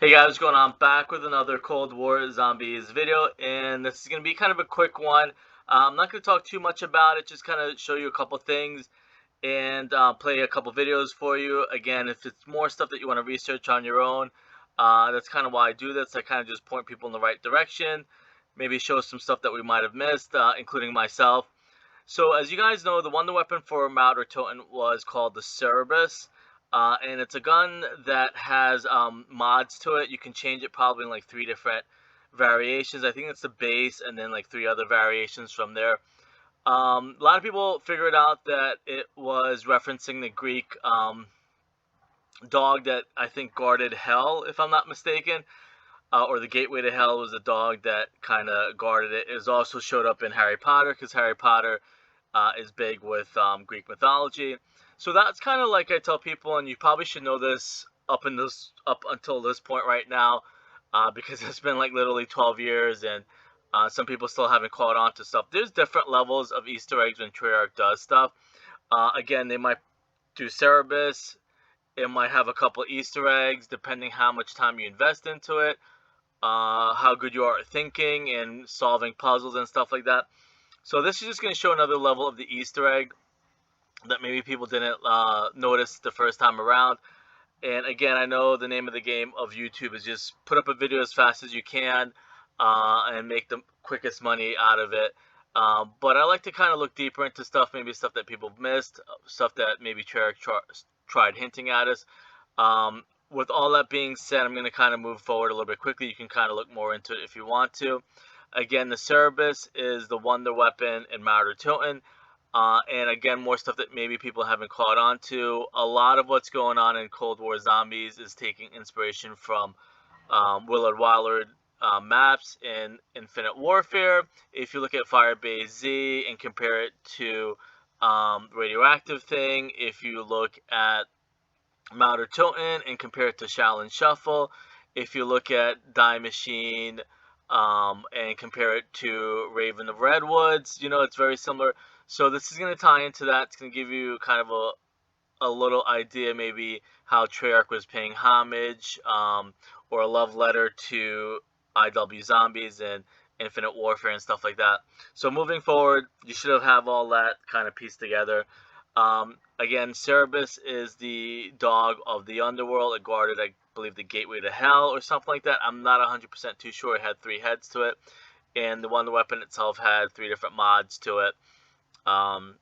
Hey guys, what's going on? Back with another Cold War Zombies video, and this is going to be kind of a quick one. I'm not going to talk too much about it, just kind of show you a couple things and play a couple videos for you. Again, if it's more stuff that you want to research on your own, that's kind of why I do this. I kind of just point people in the right direction, maybe show some stuff that we might have missed, including myself. So as you guys know, the wonder weapon for Maud or Toten was called the Cerberus. And it's a gun that has mods to it. You can change it probably in like 3 different variations. I think it's the base and then like 3 other variations from there. A lot of people figured out that it was referencing the Greek dog that I think guarded hell, if I'm not mistaken. Or the gateway to hell was a dog that kind of guarded it. It was also showed up in Harry Potter because Harry Potter is big with Greek mythology. So that's kind of like I tell people, and you probably should know this up until this point right now, because it's been like literally 12 years, and some people still haven't caught on to stuff. There's different levels of Easter eggs when Treyarch does stuff. Again, they might do Cerberus. It might have a couple Easter eggs depending how much time you invest into it, how good you are at thinking and solving puzzles and stuff like that. So this is just going to show another level of the Easter egg that maybe people didn't notice the first time around. And again, I know the name of the game of YouTube is just put up a video as fast as you can and make the quickest money out of it. But I like to kind of look deeper into stuff, maybe stuff that people missed, stuff that maybe Treyarch tried hinting at us. With all that being said, I'm going to kind of move forward a little bit quickly. You can kind of look more into it if you want to. Again, the Cerberus is the wonder weapon in Martyr Toten. And again, more stuff that maybe people haven't caught on to. A lot of what's going on in Cold War Zombies is taking inspiration from Willard Wyler maps in Infinite Warfare. If you look at Firebase Z and compare it to Radioactive Thing, if you look at Martyr Toten and compare it to Shaolin Shuffle, if you look at Die Machine and compare it to Raven of Redwoods, it's very similar. So this is going to tie into that. It's going to give you kind of a little idea maybe how Treyarch was paying homage or a love letter to IW Zombies and Infinite Warfare and stuff like that. So moving forward, you should have all that kind of pieced together. Again, Cerberus is the dog of the underworld. It guarded, I believe, the gateway to hell or something like that. I'm not 100% too sure. It had 3 heads to it. And the wonder weapon itself had 3 different mods to it. I'm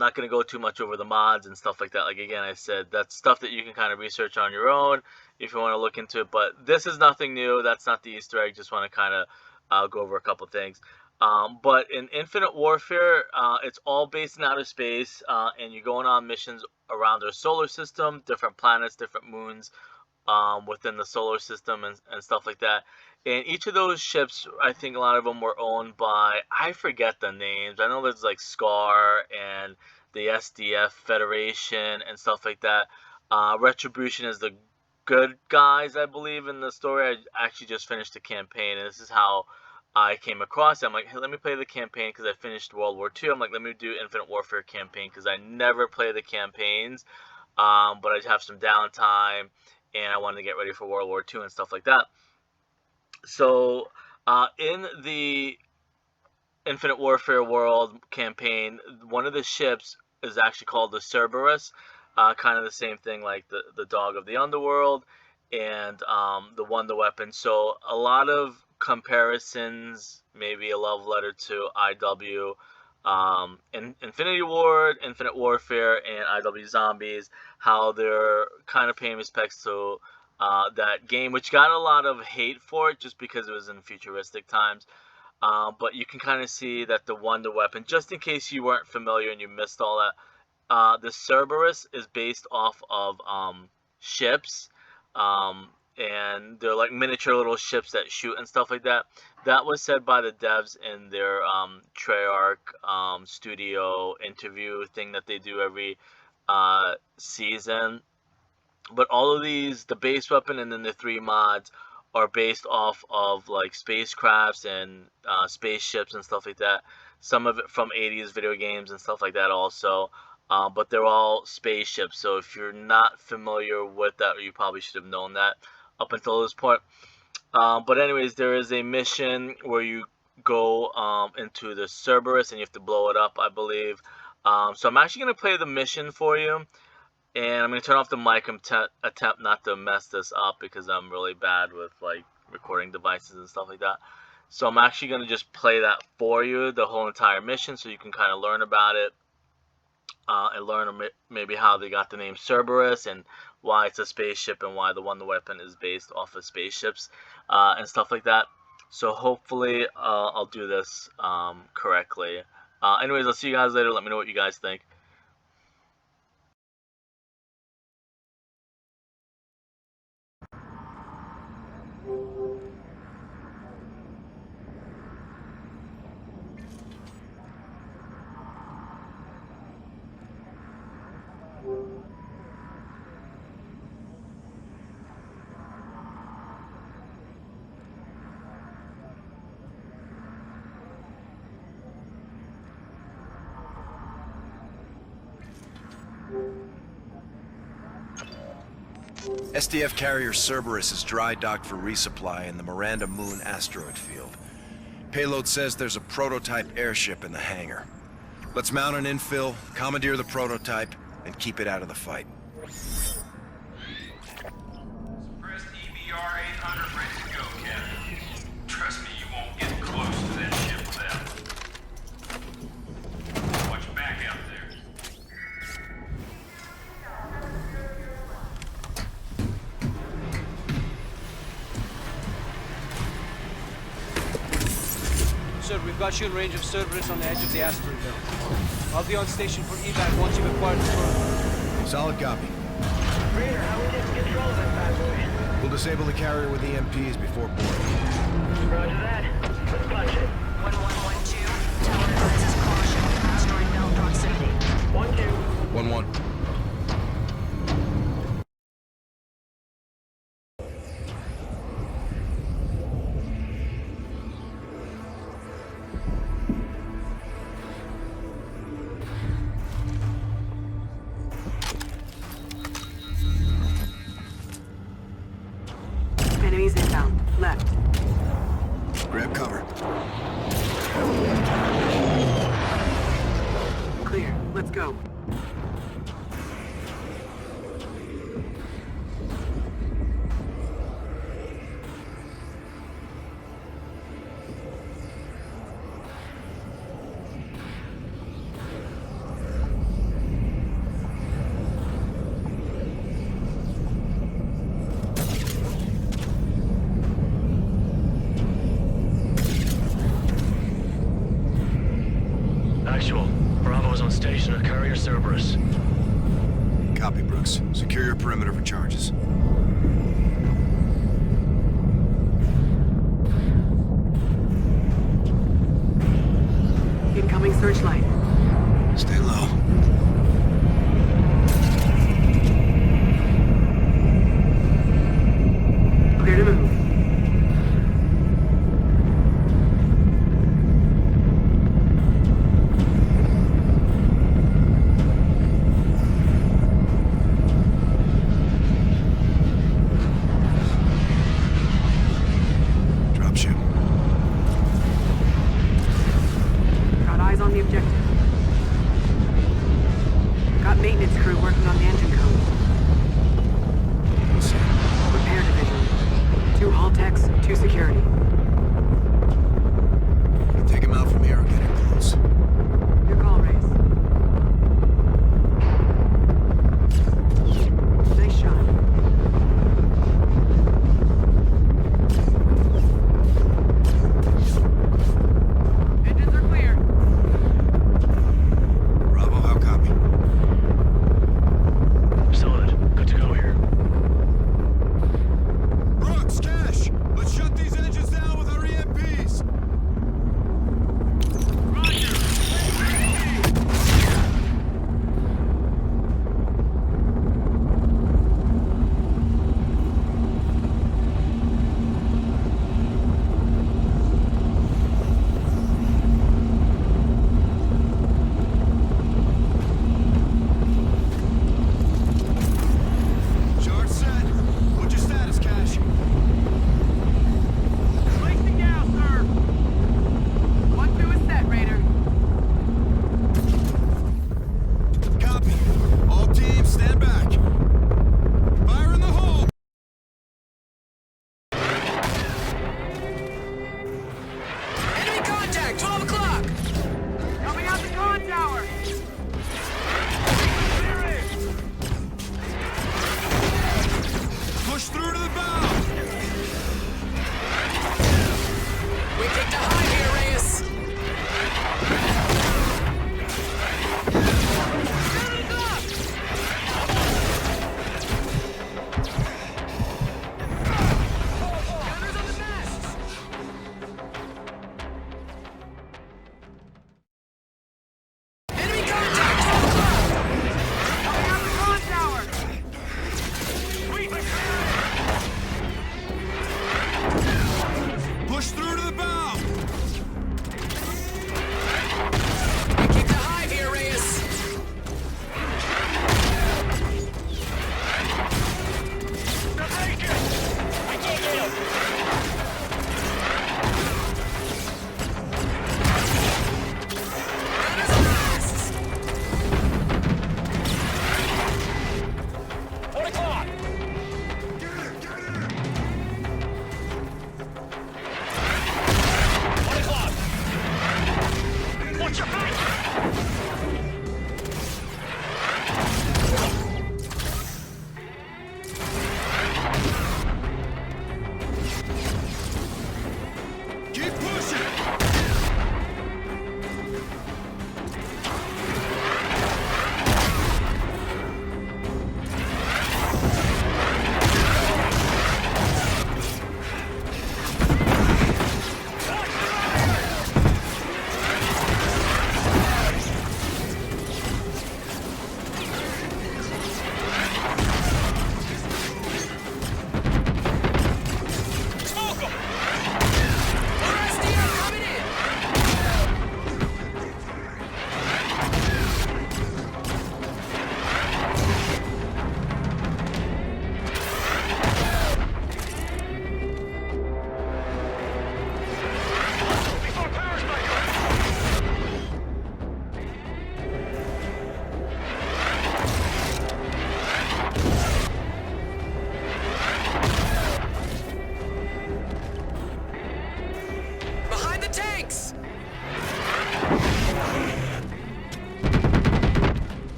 not going to go too much over the mods and stuff like that. Like, again, I said, that's stuff that you can kind of research on your own if you want to look into it. But this is nothing new. That's not the Easter egg. Just want to kind of go over a couple things. But in Infinite Warfare, it's all based in outer space, and you're going on missions around our solar system, different planets, different moons within the solar system and stuff like that. And each of those ships, I think a lot of them were owned by, I forget the names. I know there's like SCAR and the SDF Federation and stuff like that. Retribution is the good guys, I believe, in the story. I actually just finished the campaign, and this is how I came across it. I'm like, hey, let me play the campaign because I finished World War II. I'm like, let me do Infinite Warfare campaign because I never play the campaigns, but I have some downtime and I wanted to get ready for World War II and stuff like that. So, in the Infinite Warfare World campaign, one of the ships is actually called the Cerberus, kind of the same thing like the dog of the underworld and the wonder weapon. So, a lot of comparisons, maybe a love letter to IW, Infinity Ward, Infinite Warfare, and IW Zombies, how they're kind of paying respects to that game, which got a lot of hate for it just because it was in futuristic times. But you can kind of see that the Wonder Weapon, just in case you weren't familiar and you missed all that, the Cerberus is based off of ships, and they're like miniature little ships that shoot and stuff like that. That was said by the devs in their Treyarch studio interview thing that they do every season. But all of these, the base weapon and then the 3 mods, are based off of like spacecrafts and spaceships and stuff like that. Some of it from 80s video games and stuff like that also. But they're all spaceships. So if you're not familiar with that, you probably should have known that. up until this point. But anyways, there is a mission where you go into the Cerberus and you have to blow it up, I believe. So I'm actually going to play the mission for you. And I'm going to turn off the mic and attempt not to mess this up because I'm really bad with like recording devices and stuff like that. So I'm actually going to just play that for you, the whole entire mission, so you can kind of learn about it. And learn maybe how they got the name Cerberus and why it's a spaceship and why the Wonder Weapon is based off of spaceships and stuff like that. So hopefully I'll do this correctly. Anyways, I'll see you guys later. Let me know what you guys think. SDF carrier Cerberus is dry docked for resupply in the Miranda Moon asteroid field. Payload says there's a prototype airship in the hangar. Let's mount an infill, commandeer the prototype, and keep it out of the fight. Press EBR 800 ready to go, Captain. Trust me, you won't get close to that ship without it. Watch your back out there. Sir, we've got you in range of Cerberus on the edge of the asteroid belt. I'll be on station for evac once you've acquired the prototype. Solid copy. Raider, how we get control of that bad boy? We'll disable the carrier with EMPs before boarding. Roger that. Let's punch it. 1112, tower advises caution, asteroid belt proximity. 1-2. 1-1. Enemies inbound. Left. Grab cover. Clear. Let's go. Actual. Bravo's on station at carrier Cerberus. Copy, Brooks. Secure your perimeter for charges. Incoming searchlight. Stay low. Clear to move. Drop ship. Got eyes on the objective. Got maintenance crew working on the engine code. Let's see. Repair division. 2 hull techs, 2 security. Take him out from here or get in close. Your call, Race. Nice shot. Engines are clear. Bravo, how copy? Solid. Good to go here. Brooks, Cash! Let's shut these engines down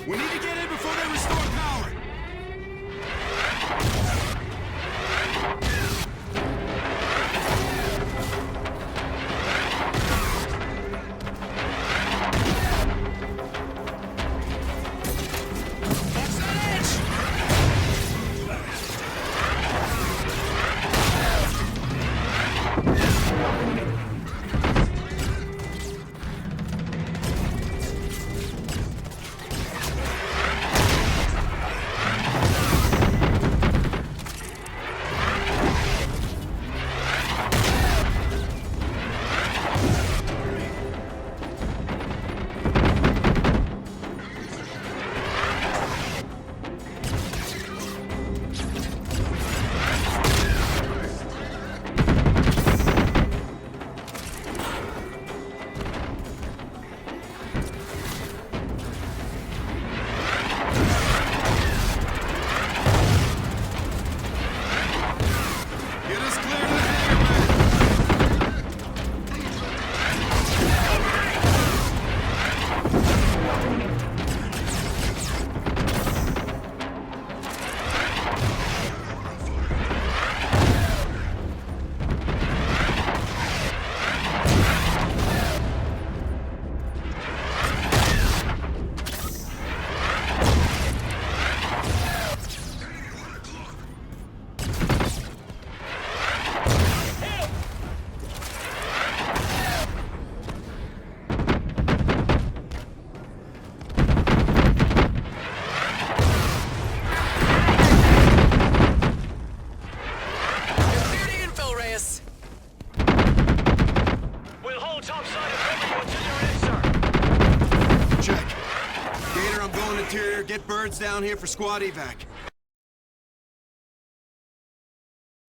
We need to get in before they restore power! We'll hold topside and cover you until you're in, sir. Check. Gator, I'm going interior. Get birds down here for squad evac.